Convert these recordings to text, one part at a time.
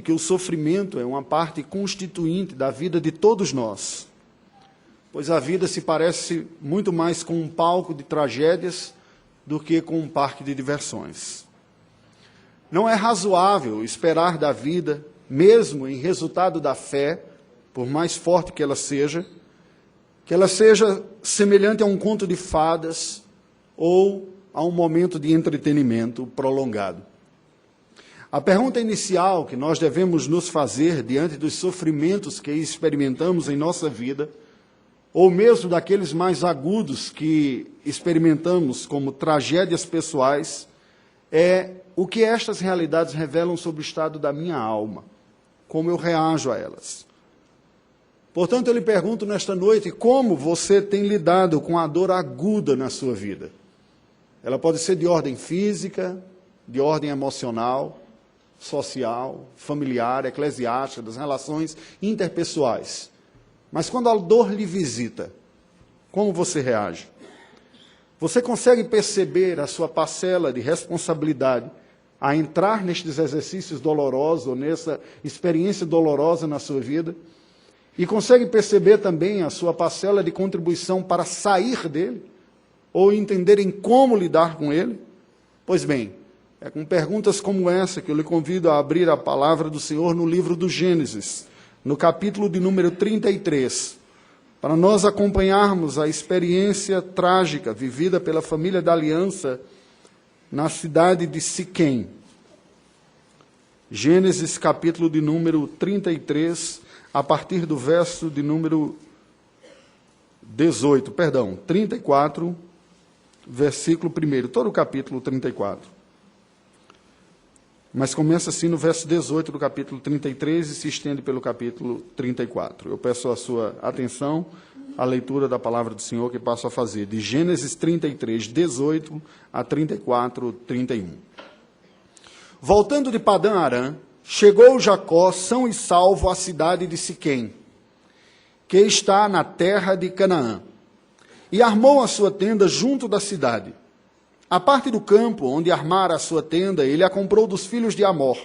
que o sofrimento é uma parte constituinte da vida de todos nós, pois a vida se parece muito mais com um palco de tragédias do que com um parque de diversões. Não é razoável esperar da vida, mesmo em resultado da fé, por mais forte que ela seja semelhante a um conto de fadas ou a um momento de entretenimento prolongado. A pergunta inicial que nós devemos nos fazer diante dos sofrimentos que experimentamos em nossa vida, ou mesmo daqueles mais agudos que experimentamos como tragédias pessoais, é o que estas realidades revelam sobre o estado da minha alma, como eu reajo a elas. Portanto, eu lhe pergunto nesta noite, como você tem lidado com a dor aguda na sua vida? Ela pode ser de ordem física, de ordem emocional, social, familiar, eclesiástica, das relações interpessoais. Mas quando a dor lhe visita, como você reage? Você consegue perceber a sua parcela de responsabilidade a entrar nestes exercícios dolorosos, ou nessa experiência dolorosa na sua vida? E consegue perceber também a sua parcela de contribuição para sair dele? Ou entenderem como lidar com ele? Pois bem, é com perguntas como essa que eu lhe convido a abrir a palavra do Senhor no livro do Gênesis, no capítulo de número 33, para nós acompanharmos a experiência trágica vivida pela família da aliança na cidade de Siquém. Gênesis, capítulo de número 33, a partir do verso de número 34, versículo 1, todo o capítulo 34. Mas começa assim no verso 18 do capítulo 33 e se estende pelo capítulo 34. Eu peço a sua atenção à leitura da palavra do Senhor que passo a fazer, de Gênesis 33, 18 a 34, 31. Voltando de Padã-Arã, chegou Jacó são e salvo à cidade de Siquém, que está na terra de Canaã, e armou a sua tenda junto da cidade. A parte do campo onde armara a sua tenda, ele a comprou dos filhos de Amor,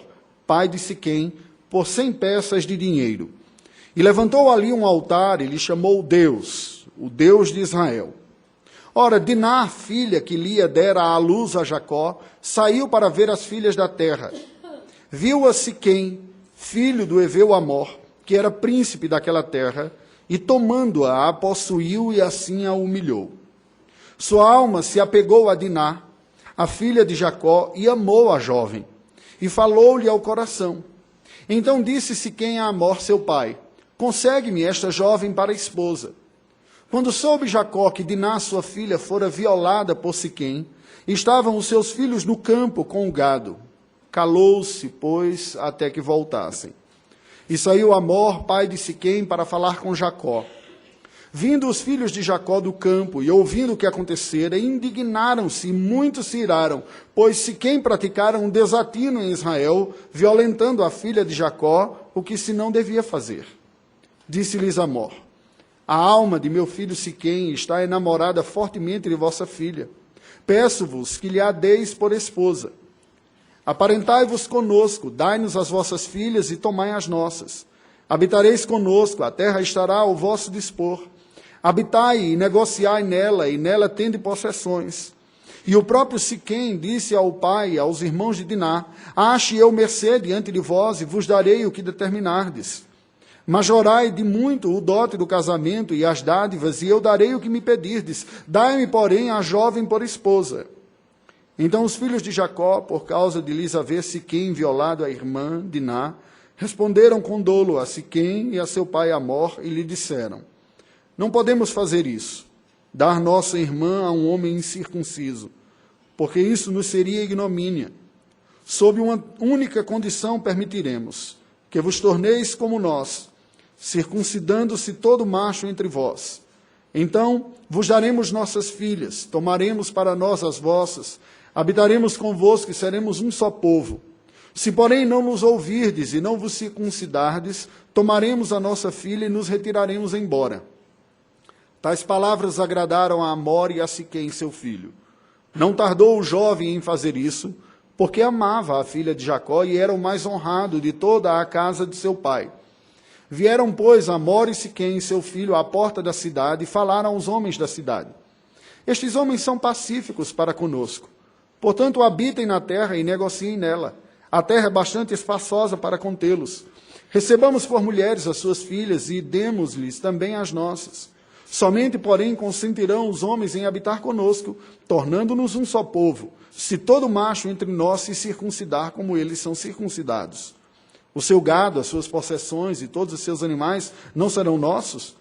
pai de Siquém, por 100 peças de dinheiro. E levantou ali um altar e lhe chamou Deus, o Deus de Israel. Ora, Diná, filha que Lia dera à luz a Jacó, saiu para ver as filhas da terra. Viu a Siquém, filho do heveu Amor, que era príncipe daquela terra, e tomando-a, a possuiu e assim a humilhou. Sua alma se apegou a Diná, a filha de Jacó, e amou a jovem, e falou-lhe ao coração. Então disse Siquém a Amor, seu pai, consegue-me esta jovem para esposa. Quando soube Jacó que Diná, sua filha, fora violada por Siquém, estavam os seus filhos no campo com o gado. Calou-se, pois, até que voltassem. E saiu Amor, pai de Siquém, para falar com Jacó. Vindo os filhos de Jacó do campo e ouvindo o que acontecera, indignaram-se e muito se iraram, pois Siquém praticara um desatino em Israel, violentando a filha de Jacó, o que se não devia fazer. Disse-lhes Amor, a alma de meu filho Siquém está enamorada fortemente de vossa filha. Peço-vos que lhe a deis por esposa. Aparentai-vos conosco, dai-nos as vossas filhas e tomai as nossas. Habitareis conosco, a terra estará ao vosso dispor. Habitai e negociai nela, e nela tende possessões. E o próprio Siquém disse ao pai e aos irmãos de Diná, ache eu mercê diante de vós, e vos darei o que determinardes. Majorai de muito o dote do casamento e as dádivas, e eu darei o que me pedirdes. Dai-me, porém, a jovem por esposa. Então os filhos de Jacó, por causa de lhes haver Siquém violado a irmã, Diná, responderam com dolo a Siquém e a seu pai Amor, e lhe disseram, não podemos fazer isso, dar nossa irmã a um homem incircunciso, porque isso nos seria ignomínia. Sob uma única condição permitiremos, que vos torneis como nós, circuncidando-se todo macho entre vós. Então vos daremos nossas filhas, tomaremos para nós as vossas, habitaremos convosco e seremos um só povo. Se, porém, não nos ouvirdes e não vos circuncidardes, tomaremos a nossa filha e nos retiraremos embora. Tais palavras agradaram a Amor e a Siquém, seu filho. Não tardou o jovem em fazer isso, porque amava a filha de Jacó e era o mais honrado de toda a casa de seu pai. Vieram, pois, Amor e Siquém, seu filho, à porta da cidade, e falaram aos homens da cidade: estes homens são pacíficos para conosco. Portanto, habitem na terra e negociem nela. A terra é bastante espaçosa para contê-los. Recebamos por mulheres as suas filhas e demos-lhes também as nossas. Somente, porém, consentirão os homens em habitar conosco, tornando-nos um só povo, se todo macho entre nós se circuncidar como eles são circuncidados. O seu gado, as suas possessões e todos os seus animais não serão nossos?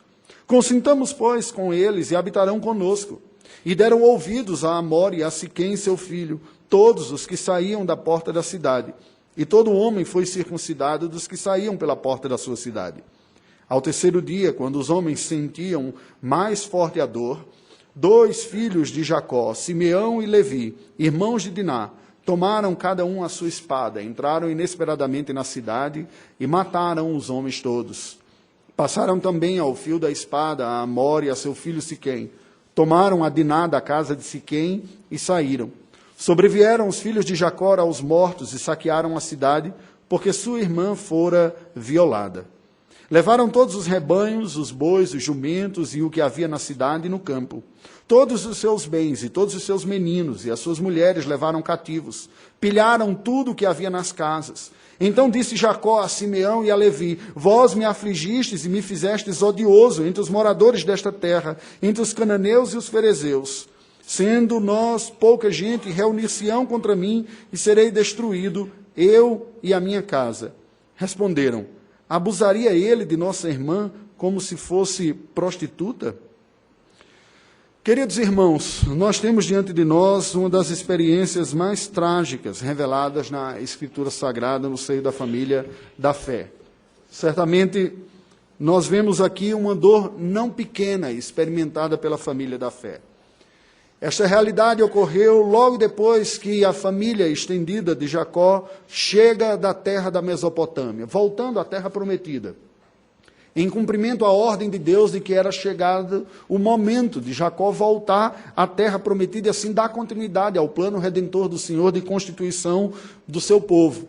Consintamos, pois, com eles e habitarão conosco. E deram ouvidos a Amor e a Siquém, seu filho, todos os que saíam da porta da cidade. E todo homem foi circuncidado dos que saíam pela porta da sua cidade. Ao terceiro dia, quando os homens sentiam mais forte a dor, 2 filhos de Jacó, Simeão e Levi, irmãos de Diná, tomaram cada um a sua espada, entraram inesperadamente na cidade e mataram os homens todos. Passaram também ao fio da espada a Amor e a seu filho Siquém. Tomaram a Diná da casa de Siquém e saíram. Sobrevieram os filhos de Jacó aos mortos e saquearam a cidade, porque sua irmã fora violada. Levaram todos os rebanhos, os bois, os jumentos e o que havia na cidade e no campo. Todos os seus bens e todos os seus meninos e as suas mulheres levaram cativos. Pilharam tudo o que havia nas casas. Então disse Jacó a Simeão e a Levi: vós me afligistes e me fizestes odioso entre os moradores desta terra, entre os cananeus e os ferezeus. Sendo nós pouca gente, reunir-se-ão contra mim e serei destruído, eu e a minha casa. Responderam: abusaria ele de nossa irmã como se fosse prostituta? Queridos irmãos, nós temos diante de nós uma das experiências mais trágicas reveladas na Escritura Sagrada no seio da família da fé. Certamente, nós vemos aqui uma dor não pequena experimentada pela família da fé. Esta realidade ocorreu logo depois que a família estendida de Jacó chega da terra da Mesopotâmia, voltando à terra prometida, em cumprimento à ordem de Deus de que era chegado o momento de Jacó voltar à terra prometida e assim dar continuidade ao plano redentor do Senhor de constituição do seu povo.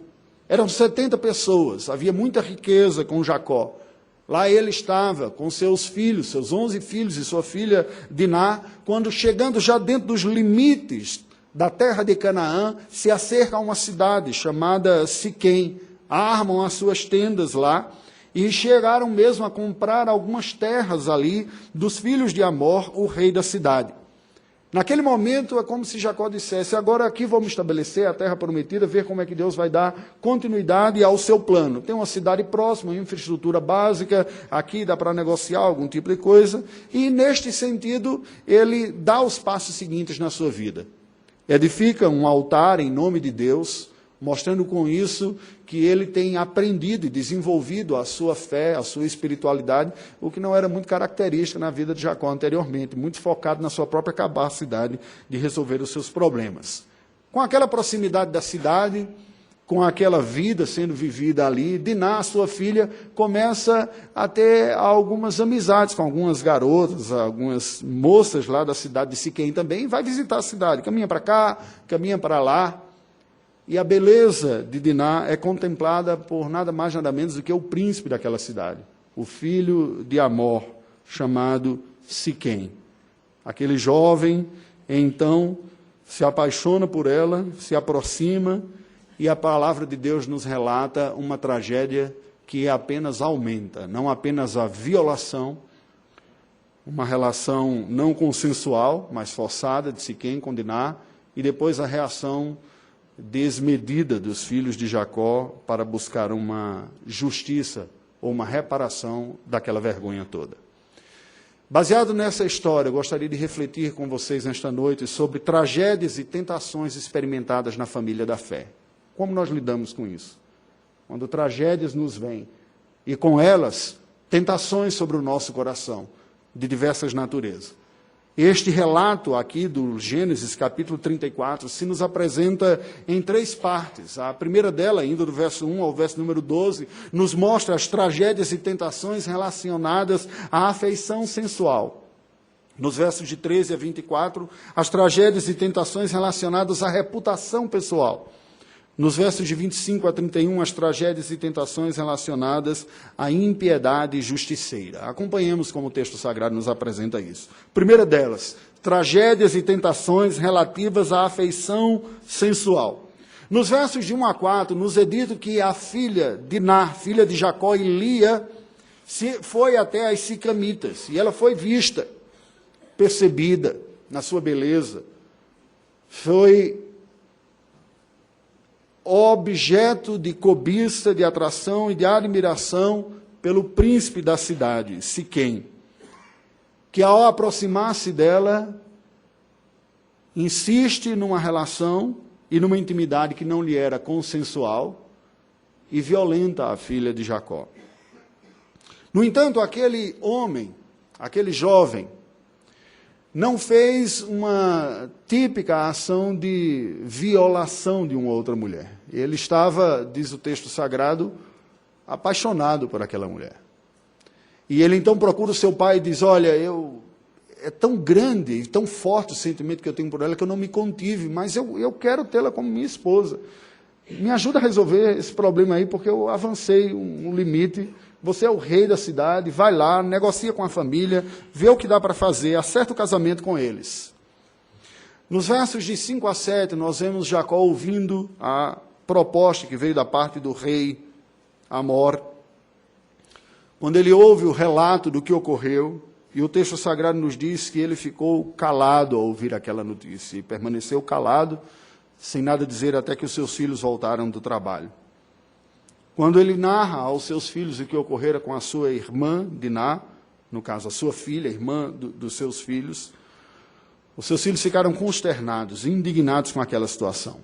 Eram 70 pessoas, havia muita riqueza com Jacó. Lá ele estava com seus filhos, seus 11 filhos e sua filha Diná, quando chegando já dentro dos limites da terra de Canaã, se acerca a uma cidade chamada Siquém, armam as suas tendas lá, e chegaram mesmo a comprar algumas terras ali dos filhos de Amor, o rei da cidade. Naquele momento é como se Jacó dissesse: agora aqui vamos estabelecer a terra prometida, ver como é que Deus vai dar continuidade ao seu plano. Tem uma cidade próxima, infraestrutura básica, aqui dá para negociar algum tipo de coisa, e neste sentido ele dá os passos seguintes na sua vida. Edifica um altar em nome de Deus, mostrando com isso que ele tem aprendido e desenvolvido a sua fé, a sua espiritualidade, o que não era muito característico na vida de Jacó anteriormente, muito focado na sua própria capacidade de resolver os seus problemas. Com aquela proximidade da cidade, com aquela vida sendo vivida ali, Diná, sua filha, começa a ter algumas amizades com algumas garotas, algumas moças lá da cidade de Siquém também, e vai visitar a cidade, caminha para cá, caminha para lá. E a beleza de Diná é contemplada por nada mais, nada menos do que o príncipe daquela cidade, o filho de Amor, chamado Siquém. Aquele jovem, então, se apaixona por ela, se aproxima, e a palavra de Deus nos relata uma tragédia que apenas aumenta, não apenas a violação, uma relação não consensual, mas forçada de Siquém com Diná, e depois a reação desmedida dos filhos de Jacó para buscar uma justiça ou uma reparação daquela vergonha toda. Baseado nessa história, eu gostaria de refletir com vocês nesta noite sobre tragédias e tentações experimentadas na família da fé. Como nós lidamos com isso? Quando tragédias nos vêm e com elas tentações sobre o nosso coração, de diversas naturezas. Este relato aqui do Gênesis, capítulo 34, se nos apresenta em 3 partes. A primeira dela, indo do verso 1 ao verso número 12, nos mostra as tragédias e tentações relacionadas à afeição sensual. Nos versos de 13 a 24, as tragédias e tentações relacionadas à reputação pessoal. Nos versos de 25 a 31, as tragédias e tentações relacionadas à impiedade justiceira. Acompanhemos como o texto sagrado nos apresenta isso. Primeira delas, tragédias e tentações relativas à afeição sensual. Nos versos de 1 a 4, nos é dito que a filha de Diná, filha de Jacó e Lia, foi até as sicamitas, e ela foi vista, percebida na sua beleza, foi objeto de cobiça, de atração e de admiração pelo príncipe da cidade, Siquém, que ao aproximar-se dela, insiste numa relação e numa intimidade que não lhe era consensual e violenta a filha de Jacó. No entanto, aquele homem, aquele jovem, não fez uma típica ação de violação de uma outra mulher. Ele estava, diz o texto sagrado, apaixonado por aquela mulher. E ele então procura o seu pai e diz, olha, é tão grande e tão forte o sentimento que eu tenho por ela que eu não me contive, mas eu quero tê-la como minha esposa. Me ajuda a resolver esse problema aí, porque eu avancei um limite. Você é o rei da cidade, vai lá, negocia com a família, vê o que dá para fazer, acerta o casamento com eles. Nos versos de 5 a 7, nós vemos Jacó ouvindo a proposta que veio da parte do rei Amor. Quando ele ouve o relato do que ocorreu, e o texto sagrado nos diz que ele ficou calado ao ouvir aquela notícia, e permaneceu calado, sem nada dizer, até que os seus filhos voltaram do trabalho. Quando ele narra aos seus filhos o que ocorrera com a sua irmã, Diná, no caso, a sua filha, irmã dos seus filhos, os seus filhos ficaram consternados, indignados com aquela situação.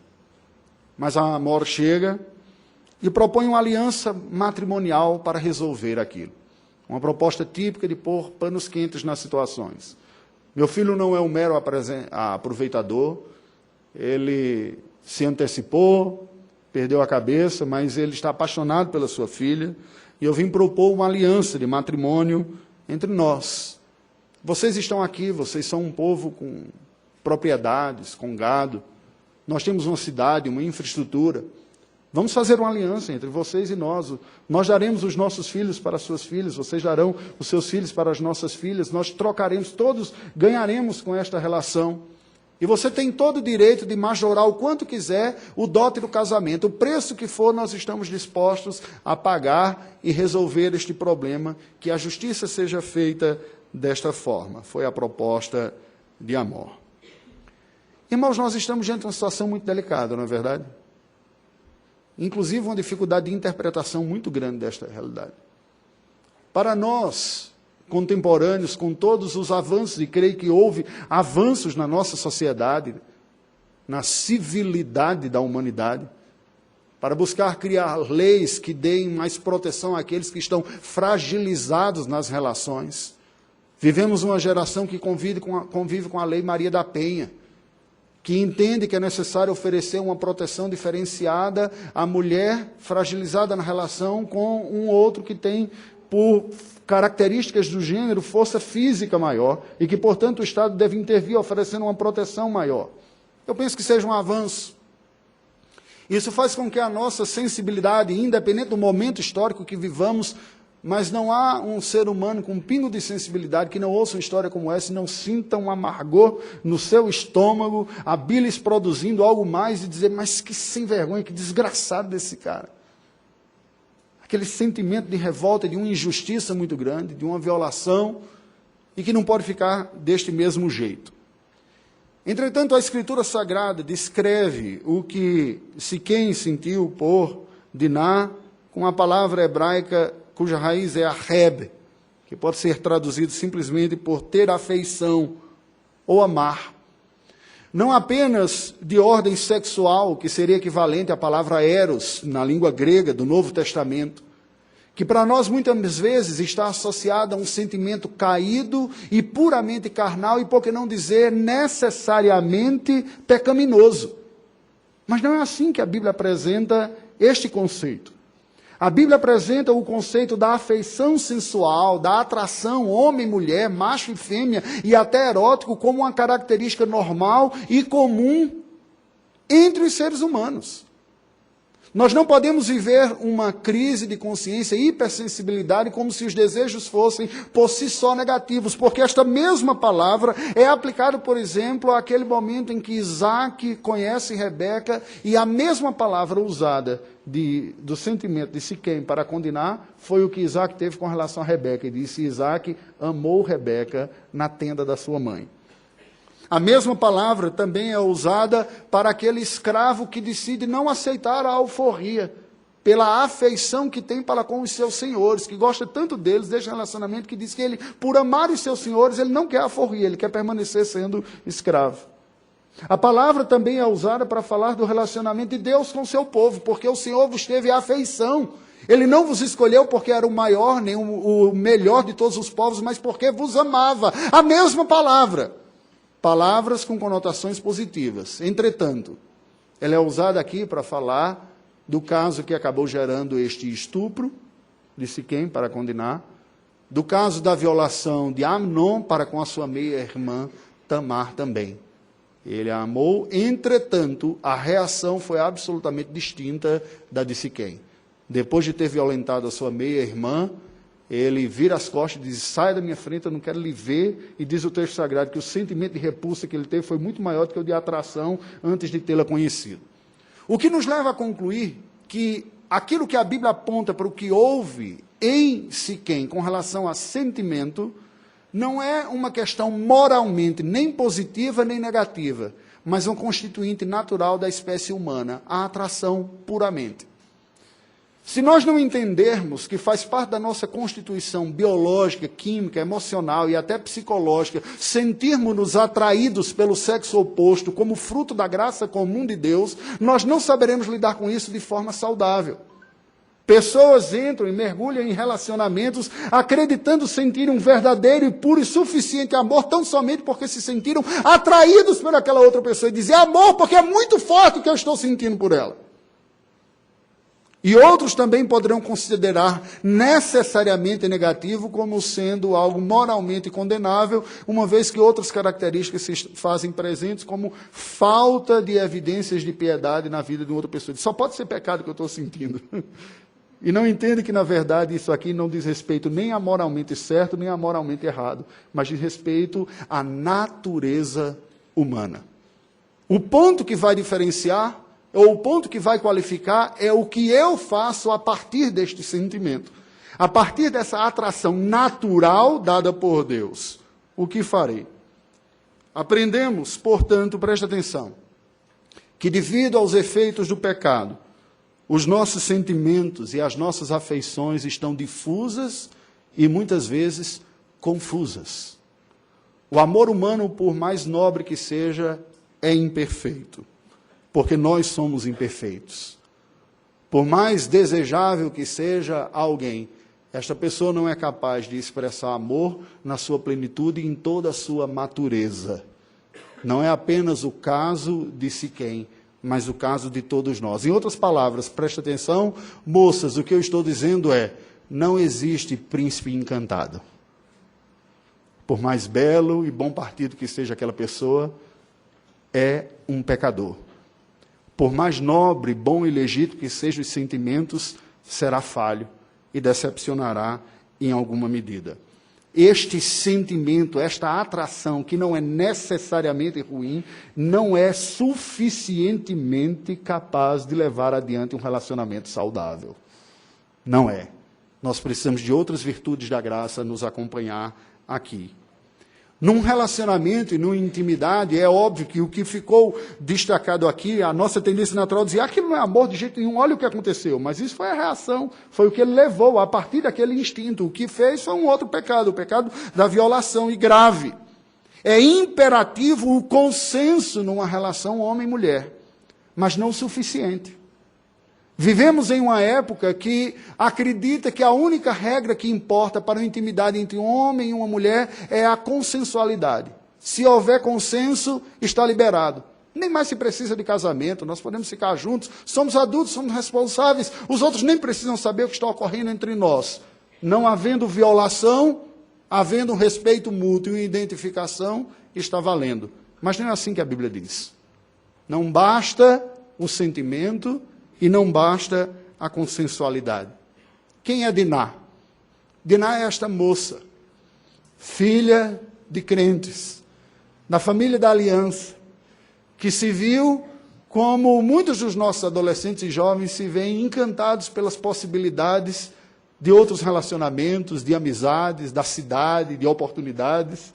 Mas Amor chega e propõe uma aliança matrimonial para resolver aquilo. Uma proposta típica de pôr panos quentes nas situações. Meu filho não é um mero aproveitador, ele se antecipou, perdeu a cabeça, mas ele está apaixonado pela sua filha, e eu vim propor uma aliança de matrimônio entre nós. Vocês estão aqui, vocês são um povo com propriedades, com gado, nós temos uma cidade, uma infraestrutura, vamos fazer uma aliança entre vocês e nós. Nós daremos os nossos filhos para as suas filhas, vocês darão os seus filhos para as nossas filhas, nós trocaremos, todos ganharemos com esta relação. E você tem todo o direito de majorar o quanto quiser o dote do casamento. O preço que for, nós estamos dispostos a pagar e resolver este problema, que a justiça seja feita desta forma. Foi a proposta de Amor. Irmãos, nós estamos diante de uma situação muito delicada, não é verdade? Inclusive uma dificuldade de interpretação muito grande desta realidade. Para nós, contemporâneos, com todos os avanços, e creio que houve avanços na nossa sociedade, na civilidade da humanidade, para buscar criar leis que deem mais proteção àqueles que estão fragilizados nas relações. Vivemos uma geração que convive com a lei Maria da Penha, que entende que é necessário oferecer uma proteção diferenciada à mulher fragilizada na relação com um outro que tem, por características do gênero, força física maior, e que, portanto, o Estado deve intervir oferecendo uma proteção maior. Eu penso que seja um avanço. Isso faz com que a nossa sensibilidade, independente do momento histórico que vivamos, mas não há um ser humano com um pingo de sensibilidade que não ouça uma história como essa e não sinta um amargor no seu estômago, a bilis produzindo algo mais, e dizer, mas que sem vergonha, que desgraçado desse cara. Aquele sentimento de revolta, de uma injustiça muito grande, de uma violação, e que não pode ficar deste mesmo jeito. Entretanto, a Escritura Sagrada descreve o que Siquém sentiu por Diná com a palavra hebraica cuja raiz é arreb, que pode ser traduzido simplesmente por ter afeição ou amar. Não apenas de ordem sexual, que seria equivalente à palavra eros, na língua grega do Novo Testamento, que para nós muitas vezes está associada a um sentimento caído e puramente carnal, e por que não dizer necessariamente pecaminoso. Mas não é assim que a Bíblia apresenta este conceito. A Bíblia apresenta o conceito da afeição sensual, da atração homem e mulher, macho e fêmea, e até erótico, como uma característica normal e comum entre os seres humanos. Nós não podemos viver uma crise de consciência e hipersensibilidade como se os desejos fossem por si só negativos, porque esta mesma palavra é aplicada, por exemplo, àquele momento em que Isaac conhece Rebeca, e a mesma palavra usada do sentimento de Siquém para condenar foi o que Isaac teve com relação a Rebeca, e disse: Isaac amou Rebeca na tenda da sua mãe. A mesma palavra também é usada para aquele escravo que decide não aceitar a alforria, pela afeição que tem para com os seus senhores, que gosta tanto deles, deste relacionamento, que diz que ele, por amar os seus senhores, ele não quer a alforria, ele quer permanecer sendo escravo. A palavra também é usada para falar do relacionamento de Deus com o seu povo, porque o Senhor vos teve afeição. Ele não vos escolheu porque era o maior, nem o melhor de todos os povos, mas porque vos amava. A mesma palavra. Palavras com conotações positivas. Entretanto, ela é usada aqui para falar do caso que acabou gerando este estupro de Siquém para condenar, do caso da violação de Amnon para com a sua meia-irmã Tamar também. Ele a amou, entretanto, a reação foi absolutamente distinta da de Siquém. Depois de ter violentado a sua meia-irmã, ele vira as costas e diz: sai da minha frente, eu não quero lhe ver. E diz o texto sagrado que o sentimento de repulsa que ele teve foi muito maior do que o de atração antes de tê-la conhecido. O que nos leva a concluir que aquilo que a Bíblia aponta para o que houve em Siquém com relação a sentimento não é uma questão moralmente nem positiva nem negativa, mas um constituinte natural da espécie humana, a atração puramente. Se nós não entendermos que faz parte da nossa constituição biológica, química, emocional e até psicológica, sentirmos-nos atraídos pelo sexo oposto como fruto da graça comum de Deus, nós não saberemos lidar com isso de forma saudável. Pessoas entram e mergulham em relacionamentos acreditando sentir um verdadeiro e puro e suficiente amor, tão somente porque se sentiram atraídos por aquela outra pessoa, e dizem amor porque é muito forte o que eu estou sentindo por ela. E outros também poderão considerar necessariamente negativo como sendo algo moralmente condenável, uma vez que outras características se fazem presentes, como falta de evidências de piedade na vida de outra pessoa. Só pode ser pecado que eu estou sentindo. E não entende que, na verdade, isso aqui não diz respeito nem a moralmente certo, nem a moralmente errado, mas diz respeito à natureza humana. O ponto que vai diferenciar, ou o ponto que vai qualificar, é o que eu faço a partir deste sentimento. A partir dessa atração natural dada por Deus. O que farei? Aprendemos, portanto, presta atenção, que devido aos efeitos do pecado, os nossos sentimentos e as nossas afeições estão difusas e muitas vezes confusas. O amor humano, por mais nobre que seja, é imperfeito. Porque nós somos imperfeitos. Por mais desejável que seja alguém, esta pessoa não é capaz de expressar amor na sua plenitude e em toda a sua natureza. Não é apenas o caso de Siquém, mas o caso de todos nós. Em outras palavras, preste atenção, moças, o que eu estou dizendo é: não existe príncipe encantado. Por mais belo e bom partido que seja aquela pessoa, é um pecador. Por mais nobre, bom e legítimo que sejam os sentimentos, será falho e decepcionará em alguma medida. Este sentimento, esta atração, que não é necessariamente ruim, não é suficientemente capaz de levar adiante um relacionamento saudável. Não é. Nós precisamos de outras virtudes da graça nos acompanhar aqui. Num relacionamento e numa intimidade, é óbvio que o que ficou destacado aqui, a nossa tendência natural é dizer: aquilo não é amor de jeito nenhum, olha o que aconteceu. Mas isso foi a reação, foi o que ele levou a partir daquele instinto. O que fez foi um outro pecado, o pecado da violação, e grave. É imperativo o consenso numa relação homem-mulher, mas não o suficiente. Vivemos em uma época que acredita que a única regra que importa para a intimidade entre um homem e uma mulher é a consensualidade. Se houver consenso, está liberado. Nem mais se precisa de casamento, nós podemos ficar juntos, somos adultos, somos responsáveis, os outros nem precisam saber o que está ocorrendo entre nós. Não havendo violação, havendo um respeito mútuo e identificação, está valendo. Mas não é assim que a Bíblia diz. Não basta o sentimento E não basta a consensualidade. Quem é Diná? Diná é esta moça, filha de crentes, da família da aliança, que se viu como muitos dos nossos adolescentes e jovens se veem encantados pelas possibilidades de outros relacionamentos, de amizades, da cidade, de oportunidades,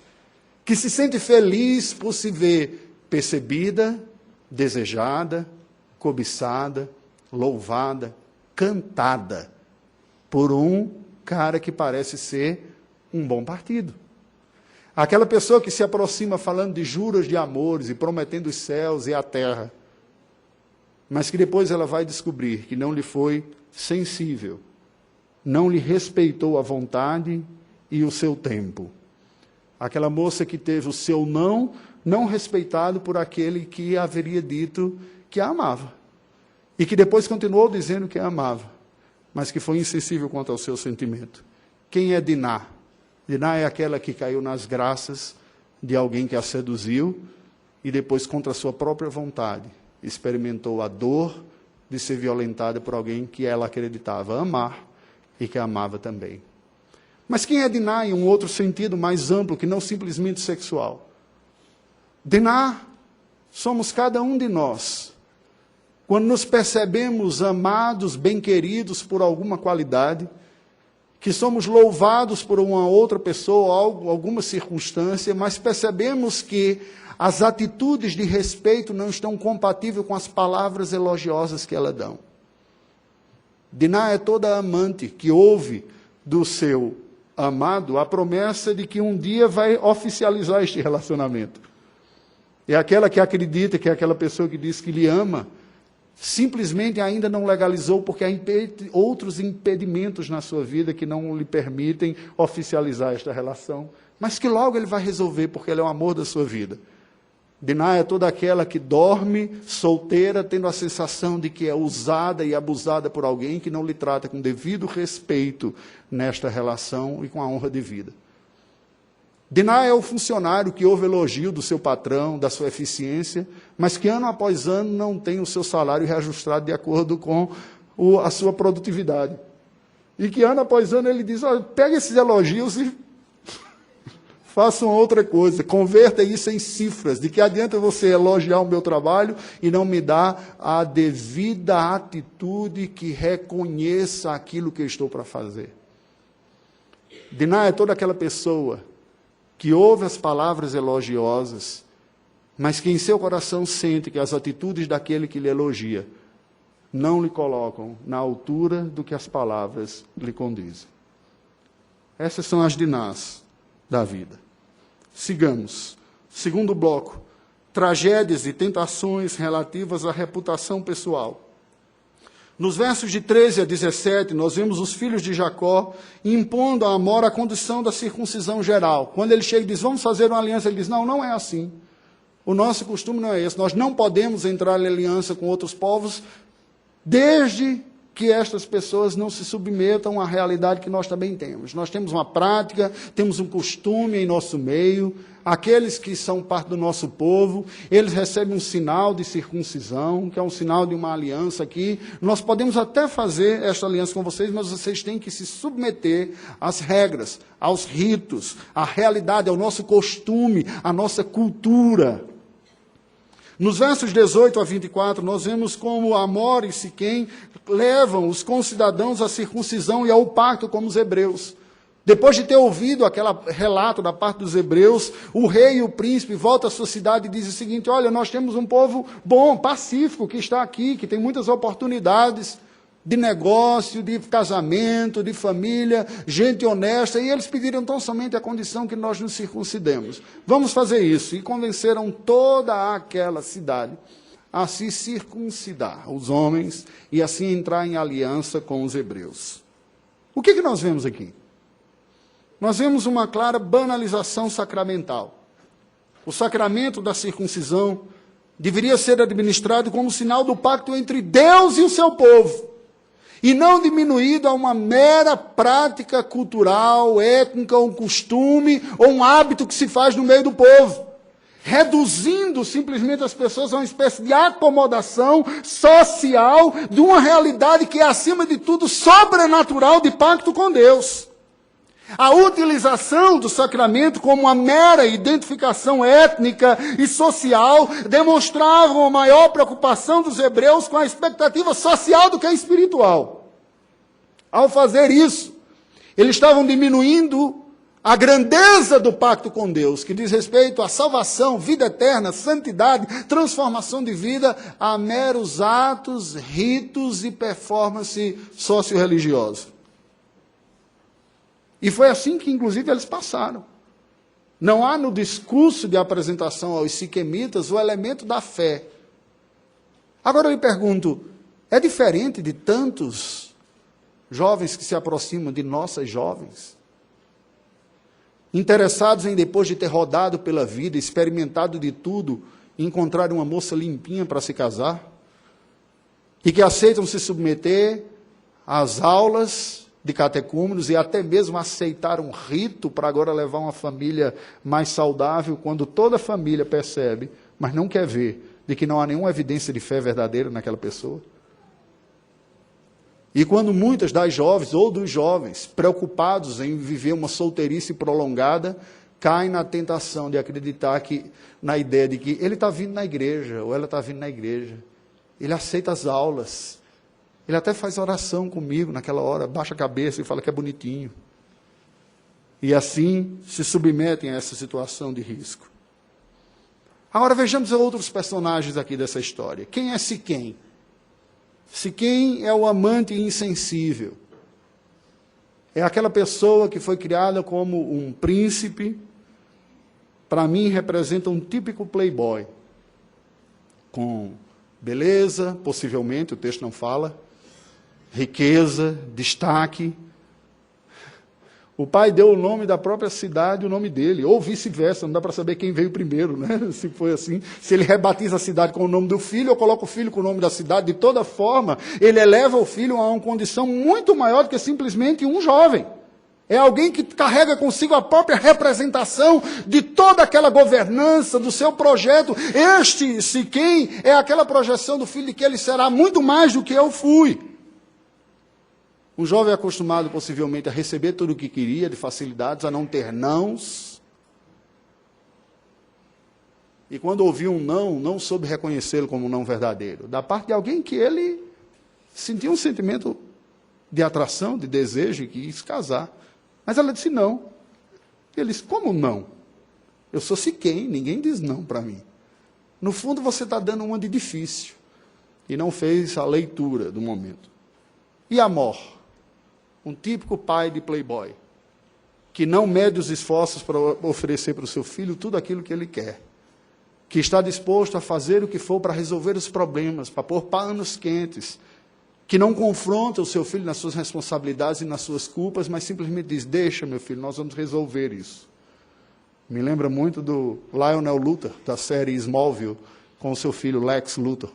que se sente feliz por se ver percebida, desejada, cobiçada, louvada, cantada por um cara que parece ser um bom partido. Aquela pessoa que se aproxima falando de juras de amores e prometendo os céus e a terra, mas que depois ela vai descobrir que não lhe foi sensível, não lhe respeitou a vontade e o seu tempo. Aquela moça que teve o seu não respeitado por aquele que haveria dito que a amava. E que depois continuou dizendo que a amava, mas que foi insensível quanto ao seu sentimento. Quem é Diná? Diná é aquela que caiu nas graças de alguém que a seduziu e depois, contra a sua própria vontade, experimentou a dor de ser violentada por alguém que ela acreditava amar e que a amava também. Mas quem é Diná em um outro sentido mais amplo, que não simplesmente sexual? Diná somos cada um de nós. Quando nos percebemos amados, bem-queridos por alguma qualidade, que somos louvados por uma outra pessoa, alguma circunstância, mas percebemos que as atitudes de respeito não estão compatíveis com as palavras elogiosas que ela dão. Diná é toda amante que ouve do seu amado a promessa de que um dia vai oficializar este relacionamento. É aquela que acredita que é aquela pessoa que diz que lhe ama, simplesmente ainda não legalizou porque há outros impedimentos na sua vida que não lhe permitem oficializar esta relação, mas que logo ele vai resolver porque ele é o amor da sua vida. Diná é toda aquela que dorme solteira, tendo a sensação de que é usada e abusada por alguém que não lhe trata com devido respeito nesta relação e com a honra devida. Diná é o funcionário que ouve elogio do seu patrão, da sua eficiência, mas que ano após ano não tem o seu salário reajustado de acordo com a sua produtividade. E que ano após ano ele diz, olha, pega esses elogios e façam outra coisa, converta isso em cifras, de que adianta você elogiar o meu trabalho e não me dar a devida atitude que reconheça aquilo que eu estou para fazer. Diná é toda aquela pessoa que ouve as palavras elogiosas, mas que em seu coração sente que as atitudes daquele que lhe elogia não lhe colocam na altura do que as palavras lhe condizem. Essas são as Dinás da vida. Sigamos. Segundo bloco, tragédias e tentações relativas à reputação pessoal. Nos versos de 13 a 17, nós vemos os filhos de Jacó impondo a Amor a condição da circuncisão geral. Quando ele chega e diz, vamos fazer uma aliança, ele diz, não, não é assim. O nosso costume não é esse. Nós não podemos entrar em aliança com outros povos desde que estas pessoas não se submetam à realidade que nós também temos. Nós temos uma prática, temos um costume em nosso meio, aqueles que são parte do nosso povo, eles recebem um sinal de circuncisão, que é um sinal de uma aliança aqui. Nós podemos até fazer esta aliança com vocês, mas vocês têm que se submeter às regras, aos ritos, à realidade, ao nosso costume, à nossa cultura. Nos versos 18 a 24, nós vemos como Amor e Siquém levam os concidadãos à circuncisão e ao pacto como os hebreus. Depois de ter ouvido aquele relato da parte dos hebreus, o rei e o príncipe voltam à sua cidade e dizem o seguinte, olha, nós temos um povo bom, pacífico, que está aqui, que tem muitas oportunidades de negócio, de casamento, de família, gente honesta, e eles pediram tão somente a condição que nós nos circuncidemos. Vamos fazer isso. E convenceram toda aquela cidade a se circuncidar, os homens, e assim entrar em aliança com os hebreus. O que nós vemos aqui? Nós vemos uma clara banalização sacramental. O sacramento da circuncisão deveria ser administrado como sinal do pacto entre Deus e o seu povo, e não diminuído a uma mera prática cultural, étnica, um costume ou um hábito que se faz no meio do povo. reduzindo simplesmente as pessoas a uma espécie de acomodação social de uma realidade que é, acima de tudo, sobrenatural de pacto com Deus. A utilização do sacramento como uma mera identificação étnica e social demonstrava uma maior preocupação dos hebreus com a expectativa social do que a espiritual. Ao fazer isso, eles estavam diminuindo a grandeza do pacto com Deus, que diz respeito à salvação, vida eterna, santidade, transformação de vida, a meros atos, ritos e performance socio-religiosa. E foi assim que, inclusive, eles passaram. Não há no discurso de apresentação aos siquemitas o elemento da fé. Agora eu lhe pergunto, é diferente de tantos jovens que se aproximam de nossas jovens? Interessados em, depois de ter rodado pela vida, experimentado de tudo, encontrar uma moça limpinha para se casar? E que aceitam se submeter às aulas de catecúmenos e até mesmo aceitar um rito para agora levar uma família mais saudável, quando toda a família percebe, mas não quer ver, de que não há nenhuma evidência de fé verdadeira naquela pessoa. E quando muitas das jovens ou dos jovens, preocupados em viver uma solteirice prolongada, caem na tentação de acreditar na ideia de que ele está vindo na igreja, ou ela está vindo na igreja, ele aceita as aulas, ele até faz oração comigo naquela hora, baixa a cabeça e fala que é bonitinho. E assim se submetem a essa situação de risco. Agora vejamos outros personagens aqui dessa história. Quem é Siquém? Siquém é o amante insensível. É aquela pessoa que foi criada como um príncipe. Para mim representa um típico playboy. Com beleza, possivelmente, o texto não fala, riqueza, destaque. O pai deu o nome da própria cidade, o nome dele, ou vice-versa, não dá para saber quem veio primeiro, né? Se foi assim, se ele rebatiza a cidade com o nome do filho, ou coloca o filho com o nome da cidade, de toda forma, ele eleva o filho a uma condição muito maior do que simplesmente um jovem. É alguém que carrega consigo a própria representação de toda aquela governança, do seu projeto. Este Siquém é aquela projeção do filho de que ele será muito mais do que eu fui. Um jovem acostumado possivelmente a receber tudo o que queria, de facilidades, a não ter nãos. E quando ouviu um não, não soube reconhecê-lo como um não verdadeiro. Da parte de alguém que ele sentia um sentimento de atração, de desejo, e quis casar. Mas ela disse não. Ele disse, como não? Eu sou Siquém, ninguém diz não para mim. No fundo você está dando uma de difícil. E não fez a leitura do momento. E Amor? Um típico pai de playboy, que não mede os esforços para oferecer para o seu filho tudo aquilo que ele quer, que está disposto a fazer o que for para resolver os problemas, para pôr panos quentes, que não confronta o seu filho nas suas responsabilidades e nas suas culpas, mas simplesmente diz, deixa meu filho, nós vamos resolver isso. Me lembra muito do Lionel Luthor, da série Smallville, com o seu filho Lex Luthor,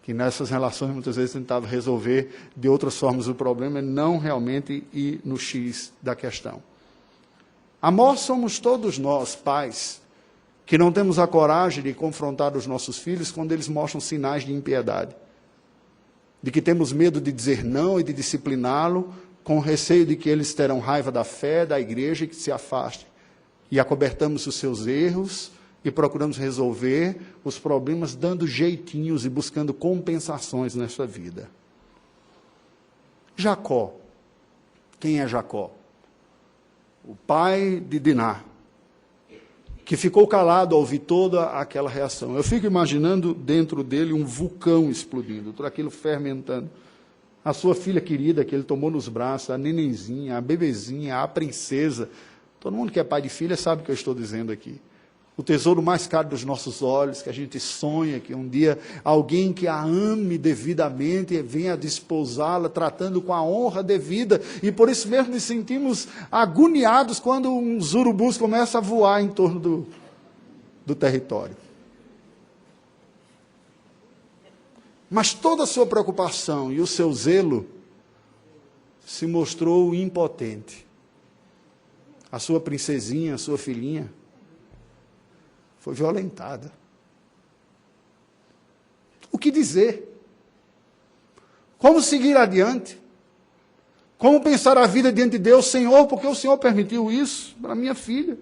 que nessas relações muitas vezes tentava resolver de outras formas o problema e não realmente ir no X da questão. Amor somos todos nós, pais, que não temos a coragem de confrontar os nossos filhos quando eles mostram sinais de impiedade. De que temos medo de dizer não e de discipliná-lo, com receio de que eles terão raiva da fé, da igreja e que se afastem. E acobertamos os seus erros e procuramos resolver os problemas dando jeitinhos e buscando compensações nessa vida. Jacó. Quem é Jacó? O pai de Diná, que ficou calado ao ouvir toda aquela reação. Eu fico imaginando dentro dele um vulcão explodindo, tudo aquilo fermentando. A sua filha querida que ele tomou nos braços, a nenenzinha, a bebezinha, a princesa. Todo mundo que é pai de filha sabe o que eu estou dizendo aqui. O tesouro mais caro dos nossos olhos, que a gente sonha que um dia alguém que a ame devidamente venha desposá-la, tratando com a honra devida, e por isso mesmo nos sentimos agoniados quando uns urubus começam a voar em torno do território. Mas toda a sua preocupação e o seu zelo se mostrou impotente. A sua princesinha, a sua filhinha, foi violentada. O que dizer? Como seguir adiante? Como pensar a vida diante de Deus? Senhor, porque o Senhor permitiu isso para minha filha?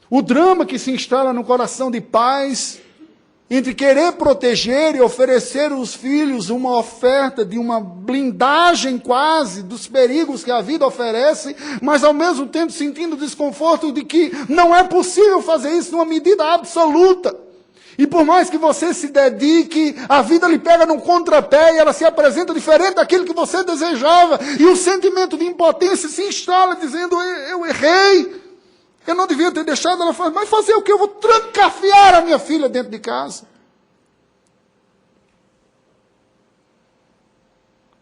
O drama que se instala no coração de pais entre querer proteger e oferecer aos filhos uma oferta de uma blindagem quase dos perigos que a vida oferece, mas ao mesmo tempo sentindo desconforto de que não é possível fazer isso numa medida absoluta. E por mais que você se dedique, a vida lhe pega num contrapé e ela se apresenta diferente daquilo que você desejava. E o sentimento de impotência se instala dizendo, eu errei. Eu não devia ter deixado ela fazer, mas fazer o quê? Eu vou trancafiar a minha filha dentro de casa.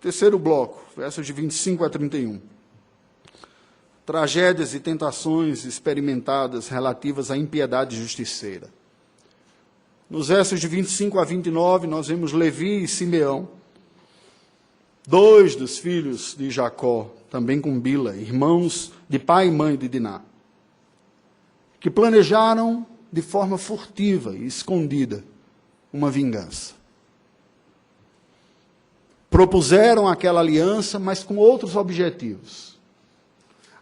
Terceiro bloco, versos de 25 a 31. Tragédias e tentações experimentadas relativas à impiedade justiceira. Nos versos de 25 a 29, nós vemos Levi e Simeão, dois dos filhos de Jacó, também com Bila, irmãos de pai e mãe de Diná, que planejaram de forma furtiva e escondida uma vingança. Propuseram aquela aliança, mas com outros objetivos.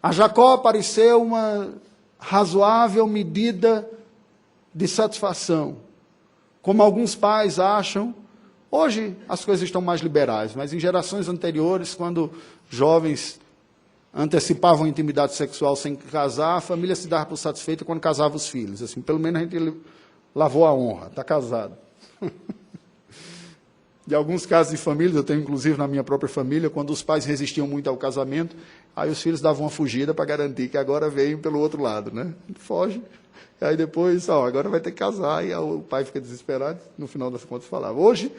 A Jacó pareceu uma razoável medida de satisfação. Como alguns pais acham, hoje as coisas estão mais liberais, mas em gerações anteriores, quando jovens antecipavam a intimidade sexual sem casar, a família se dava por satisfeita quando casava os filhos. Assim, pelo menos a gente lavou a honra, está casado. De alguns casos de famílias, eu tenho inclusive na minha própria família, quando os pais resistiam muito ao casamento, aí os filhos davam uma fugida para garantir que agora veio pelo outro lado, né? Foge. Aí depois, agora vai ter que casar, e o pai fica desesperado, no final das contas falava. Hoje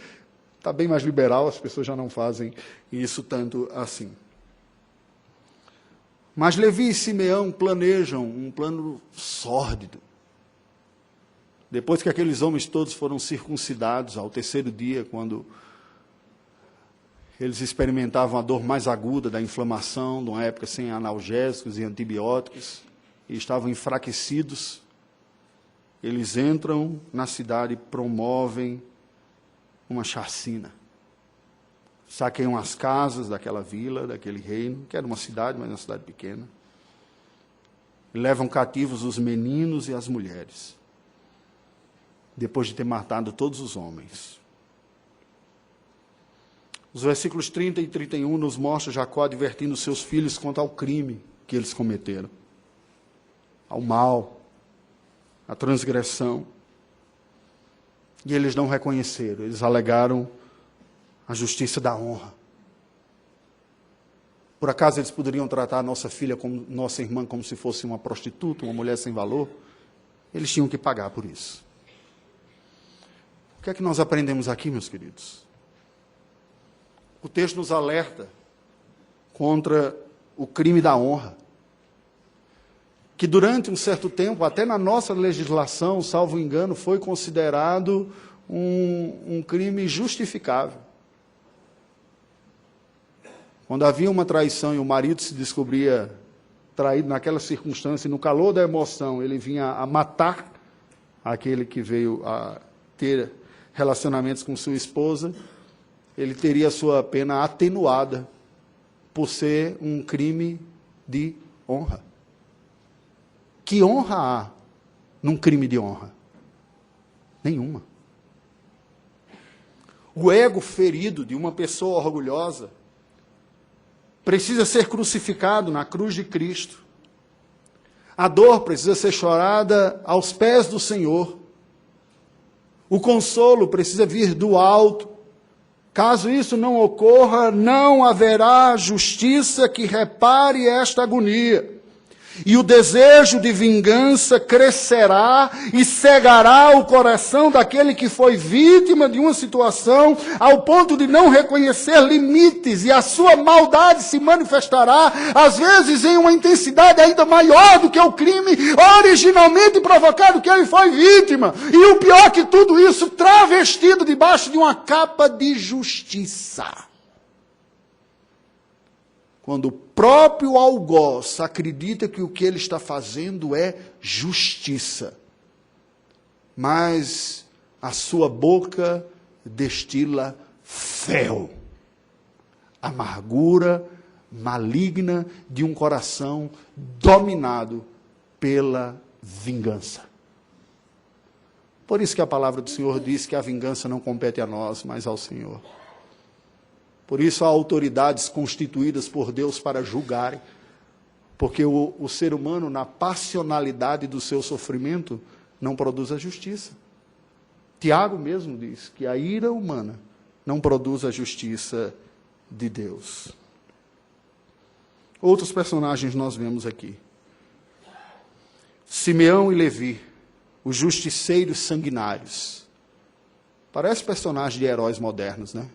está bem mais liberal, as pessoas já não fazem isso tanto assim. Mas Levi e Simeão planejam um plano sórdido. Depois que aqueles homens todos foram circuncidados, ao terceiro dia, quando eles experimentavam a dor mais aguda da inflamação, numa época sem analgésicos e antibióticos, e estavam enfraquecidos, eles entram na cidade e promovem uma chacina. Saqueiam as casas daquela vila, daquele reino, que era uma cidade, mas uma cidade pequena. E levam cativos os meninos e as mulheres, depois de ter matado todos os homens. Os versículos 30 e 31 nos mostram Jacó advertindo seus filhos quanto ao crime que eles cometeram, ao mal, à transgressão. E eles não reconheceram, eles alegaram a justiça da honra. Por acaso eles poderiam tratar a nossa filha, como nossa irmã, como se fosse uma prostituta, uma mulher sem valor? Eles tinham que pagar por isso. O que é que nós aprendemos aqui, meus queridos? O texto nos alerta contra o crime da honra, que durante um certo tempo, até na nossa legislação, salvo engano, foi considerado um crime justificável. Quando havia uma traição e o marido se descobria traído naquela circunstância, e no calor da emoção, ele vinha a matar aquele que veio a ter relacionamentos com sua esposa, ele teria sua pena atenuada por ser um crime de honra. Que honra há num crime de honra? Nenhuma. O ego ferido de uma pessoa orgulhosa precisa ser crucificado na cruz de Cristo. A dor precisa ser chorada aos pés do Senhor. O consolo precisa vir do alto. Caso isso não ocorra, não haverá justiça que repare esta agonia. E o desejo de vingança crescerá e cegará o coração daquele que foi vítima de uma situação ao ponto de não reconhecer limites, e a sua maldade se manifestará, às vezes em uma intensidade ainda maior do que o crime originalmente provocado que ele foi vítima. E o pior que tudo isso, travestido debaixo de uma capa de justiça. Quando o próprio algoz acredita que o que ele está fazendo é justiça, mas a sua boca destila fel, amargura maligna de um coração dominado pela vingança. Por isso que a palavra do Senhor diz que a vingança não compete a nós, mas ao Senhor. Por isso há autoridades constituídas por Deus para julgarem, porque o ser humano, na passionalidade do seu sofrimento, não produz a justiça. Tiago mesmo diz que a ira humana não produz a justiça de Deus. Outros personagens nós vemos aqui. Simeão e Levi, os justiceiros sanguinários. Parece personagem de heróis modernos, né?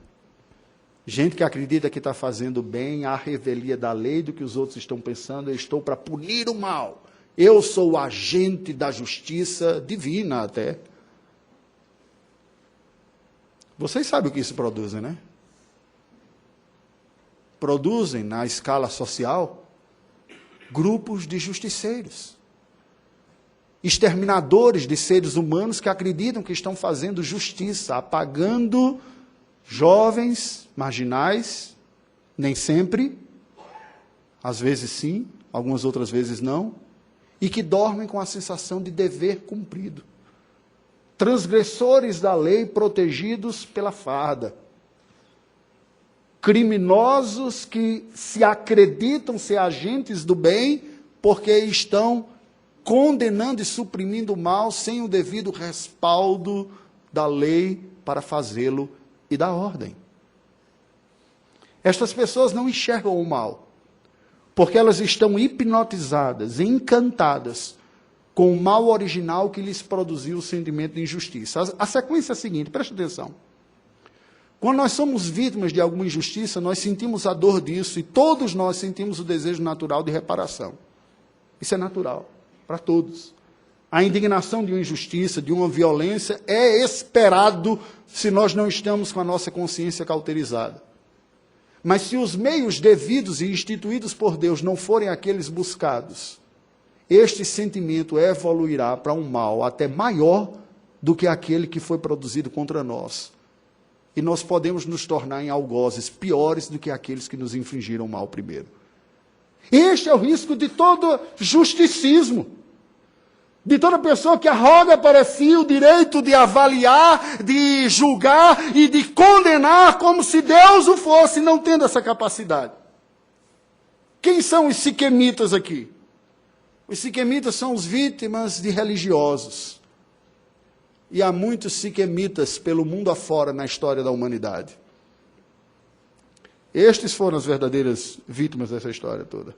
Gente que acredita que está fazendo bem à revelia da lei do que os outros estão pensando. Eu estou para punir o mal. Eu sou o agente da justiça divina até. Vocês sabem o que isso produzem, né? Produzem, na escala social, grupos de justiceiros. Exterminadores de seres humanos que acreditam que estão fazendo justiça, apagando jovens, marginais, nem sempre, às vezes sim, algumas outras vezes não, e que dormem com a sensação de dever cumprido. Transgressores da lei protegidos pela farda. Criminosos que se acreditam ser agentes do bem porque estão condenando e suprimindo o mal sem o devido respaldo da lei para fazê-lo e da ordem. Estas pessoas não enxergam o mal, porque elas estão hipnotizadas, encantadas com o mal original que lhes produziu o sentimento de injustiça. A sequência é a seguinte, preste atenção. Quando nós somos vítimas de alguma injustiça, nós sentimos a dor disso e todos nós sentimos o desejo natural de reparação. Isso é natural para todos. A indignação de uma injustiça, de uma violência, é esperado se nós não estamos com a nossa consciência cauterizada. Mas se os meios devidos e instituídos por Deus não forem aqueles buscados, este sentimento evoluirá para um mal até maior do que aquele que foi produzido contra nós. E nós podemos nos tornar em algozes piores do que aqueles que nos infligiram mal primeiro. Este é o risco de todo justicismo. De toda pessoa que arroga para si o direito de avaliar, de julgar e de condenar como se Deus o fosse, não tendo essa capacidade. Quem são os siquemitas aqui? Os siquemitas são os vítimas de religiosos. E há muitos siquemitas pelo mundo afora na história da humanidade. Estes foram as verdadeiras vítimas dessa história toda.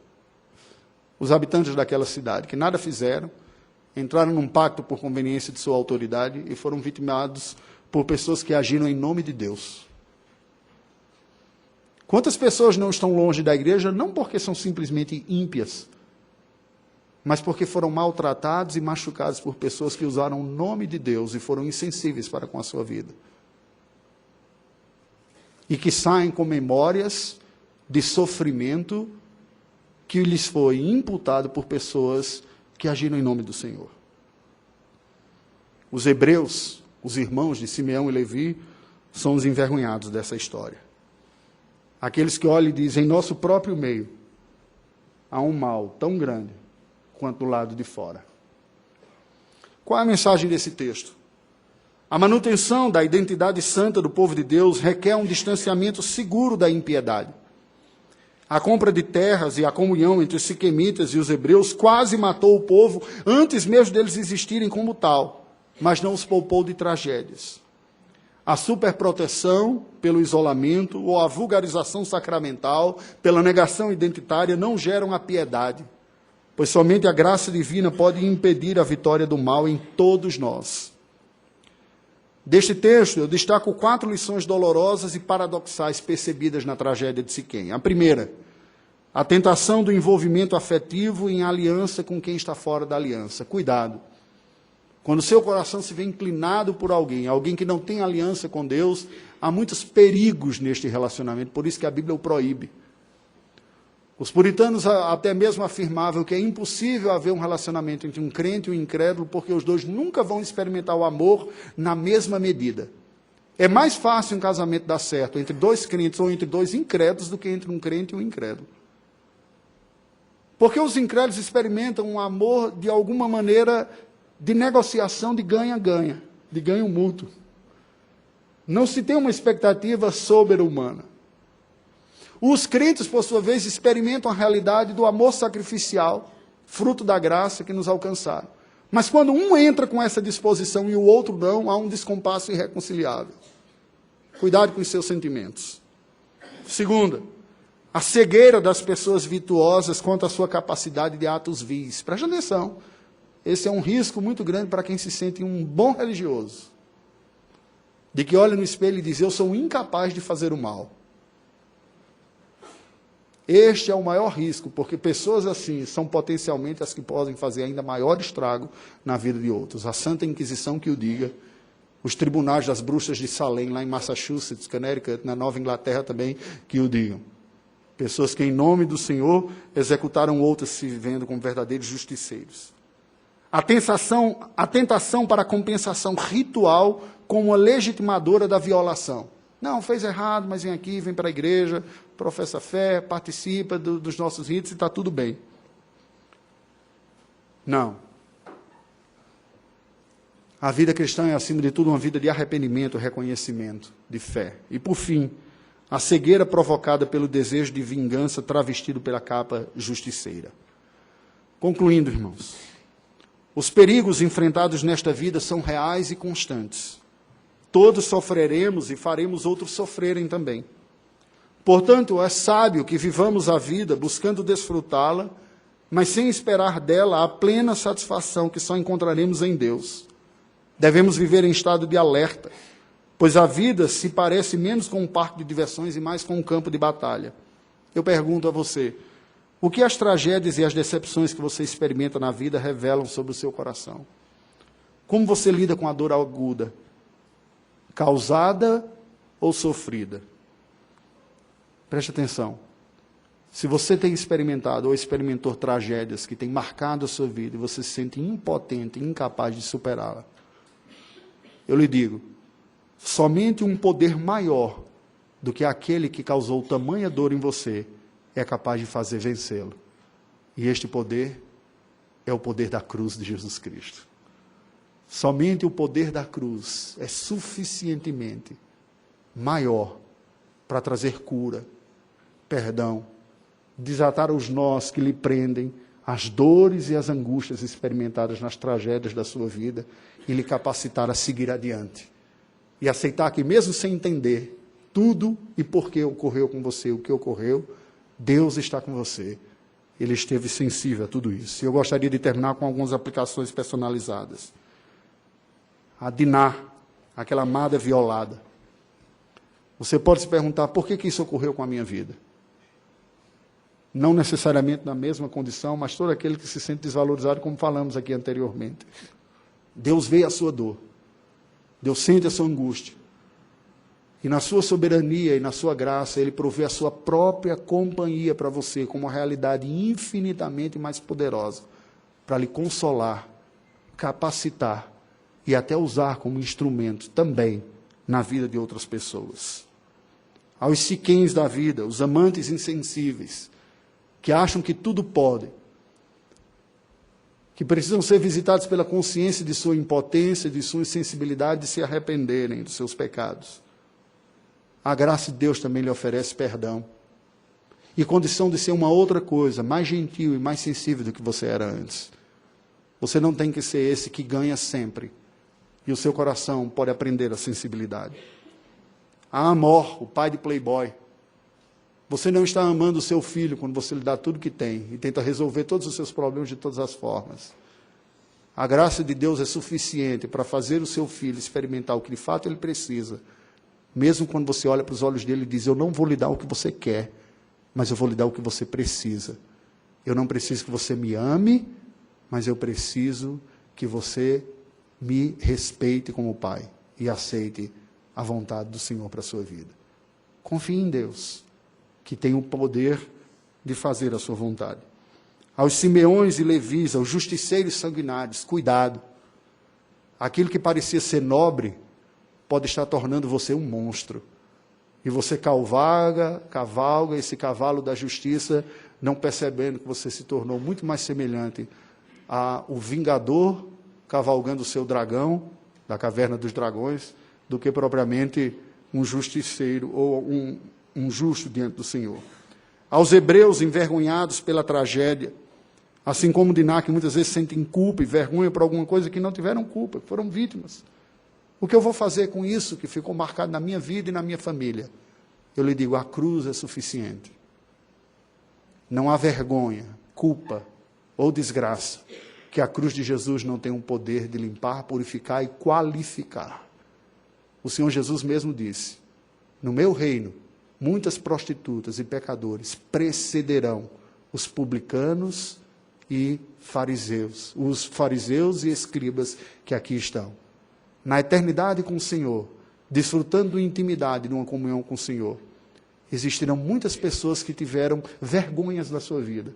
Os habitantes daquela cidade, que nada fizeram, entraram num pacto por conveniência de sua autoridade e foram vitimados por pessoas que agiram em nome de Deus. Quantas pessoas não estão longe da igreja, não porque são simplesmente ímpias, mas porque foram maltratados e machucados por pessoas que usaram o nome de Deus e foram insensíveis para com a sua vida. E que saem com memórias de sofrimento que lhes foi imputado por pessoas que agiram em nome do Senhor. Os hebreus, os irmãos de Simeão e Levi, são os envergonhados dessa história. Aqueles que olham e dizem, em nosso próprio meio, há um mal tão grande quanto do lado de fora. Qual é a mensagem desse texto? A manutenção da identidade santa do povo de Deus requer um distanciamento seguro da impiedade. A compra de terras e a comunhão entre os siquemitas e os hebreus quase matou o povo antes mesmo deles existirem como tal, mas não os poupou de tragédias. A superproteção pelo isolamento ou a vulgarização sacramental pela negação identitária não geram a piedade, pois somente a graça divina pode impedir a vitória do mal em todos nós. Deste texto, eu destaco 4 lições dolorosas e paradoxais percebidas na tragédia de Siquém. A primeira, a tentação do envolvimento afetivo em aliança com quem está fora da aliança. Cuidado. Quando seu coração se vê inclinado por alguém que não tem aliança com Deus, há muitos perigos neste relacionamento, por isso que a Bíblia o proíbe. Os puritanos até mesmo afirmavam que é impossível haver um relacionamento entre um crente e um incrédulo, porque os dois nunca vão experimentar o amor na mesma medida. É mais fácil um casamento dar certo entre dois crentes ou entre dois incrédulos do que entre um crente e um incrédulo. Porque os incrédulos experimentam um amor, de alguma maneira, de negociação de ganha-ganha, de ganho mútuo. Não se tem uma expectativa sobre-humana. Os crentes, por sua vez, experimentam a realidade do amor sacrificial, fruto da graça que nos alcançaram. Mas quando um entra com essa disposição e o outro não, há um descompasso irreconciliável. Cuidado com os seus sentimentos. Segunda, a cegueira das pessoas virtuosas quanto à sua capacidade de atos vis. Preste atenção. Esse é um risco muito grande para quem se sente um bom religioso. De que olha no espelho e diz, eu sou incapaz de fazer o mal. Este é o maior risco, porque pessoas assim são potencialmente as que podem fazer ainda maior estrago na vida de outros. A Santa Inquisição que o diga, os tribunais das bruxas de Salem, lá em Massachusetts, Connecticut, na Nova Inglaterra também, que o digam. Pessoas que, em nome do Senhor, executaram outras se vivendo como verdadeiros justiceiros. A tentação para a compensação ritual como a legitimadora da violação. Não, fez errado, mas vem aqui, vem para a igreja, professa fé, participa dos nossos ritos e está tudo bem. Não. A vida cristã é, acima de tudo, uma vida de arrependimento, reconhecimento, de fé. E, por fim, a cegueira provocada pelo desejo de vingança travestido pela capa justiceira. Concluindo, irmãos, os perigos enfrentados nesta vida são reais e constantes. Todos sofreremos e faremos outros sofrerem também. Portanto, é sábio que vivamos a vida buscando desfrutá-la, mas sem esperar dela a plena satisfação que só encontraremos em Deus. Devemos viver em estado de alerta, pois a vida se parece menos com um parque de diversões e mais com um campo de batalha. Eu pergunto a você, o que as tragédias e as decepções que você experimenta na vida revelam sobre o seu coração? Como você lida com a dor aguda? Causada ou sofrida? Preste atenção. Se você tem experimentado ou experimentou tragédias que têm marcado a sua vida e você se sente impotente, incapaz de superá-la, eu lhe digo, somente um poder maior do que aquele que causou tamanha dor em você é capaz de fazer vencê-lo. E este poder é o poder da cruz de Jesus Cristo. Somente o poder da cruz é suficientemente maior para trazer cura, perdão, desatar os nós que lhe prendem, as dores e as angústias experimentadas nas tragédias da sua vida e lhe capacitar a seguir adiante. E aceitar que mesmo sem entender tudo e por que ocorreu com você o que ocorreu, Deus está com você. Ele esteve sensível a tudo isso. E eu gostaria de terminar com algumas aplicações personalizadas. A Diná, aquela amada violada. Você pode se perguntar, por que isso ocorreu com a minha vida? Não necessariamente na mesma condição, mas todo aquele que se sente desvalorizado, como falamos aqui anteriormente. Deus vê a sua dor. Deus sente a sua angústia. E na sua soberania e na sua graça, Ele provê a sua própria companhia para você, como uma realidade infinitamente mais poderosa, para lhe consolar, capacitar e até usar como instrumento também na vida de outras pessoas. Aos Siquéms da vida, os amantes insensíveis, que acham que tudo podem, que precisam ser visitados pela consciência de sua impotência, de sua insensibilidade, de se arrependerem dos seus pecados. A graça de Deus também lhe oferece perdão e condição de ser uma outra coisa, mais gentil e mais sensível do que você era antes. Você não tem que ser esse que ganha sempre, e o seu coração pode aprender a sensibilidade. A Amor, o pai de Playboy, você não está amando o seu filho quando você lhe dá tudo que tem e tenta resolver todos os seus problemas de todas as formas. A graça de Deus é suficiente para fazer o seu filho experimentar o que de fato ele precisa, mesmo quando você olha para os olhos dele e diz, eu não vou lhe dar o que você quer, mas eu vou lhe dar o que você precisa. Eu não preciso que você me ame, mas eu preciso que você me respeite como pai e aceite a vontade do Senhor para a sua vida. Confie em Deus, que tem o poder de fazer a sua vontade. Aos Simeões e Levis, aos justiceiros sanguinários, cuidado. Aquilo que parecia ser nobre pode estar tornando você um monstro. E você cavalga esse cavalo da justiça, não percebendo que você se tornou muito mais semelhante ao vingador cavalgando o seu dragão, da caverna dos dragões, do que propriamente um justiceiro ou um justo diante do Senhor. Aos hebreus envergonhados pela tragédia, assim como Diná, que muitas vezes sentem culpa e vergonha por alguma coisa que não tiveram culpa, que foram vítimas. O que eu vou fazer com isso que ficou marcado na minha vida e na minha família? Eu lhe digo, a cruz é suficiente. Não há vergonha, culpa ou desgraça que a cruz de Jesus não tem um poder de limpar, purificar e qualificar. O Senhor Jesus mesmo disse, no meu reino, muitas prostitutas e pecadores precederão os publicanos e fariseus, os fariseus e escribas que aqui estão. Na eternidade com o Senhor, desfrutando de intimidade, de uma comunhão com o Senhor, existirão muitas pessoas que tiveram vergonhas da sua vida,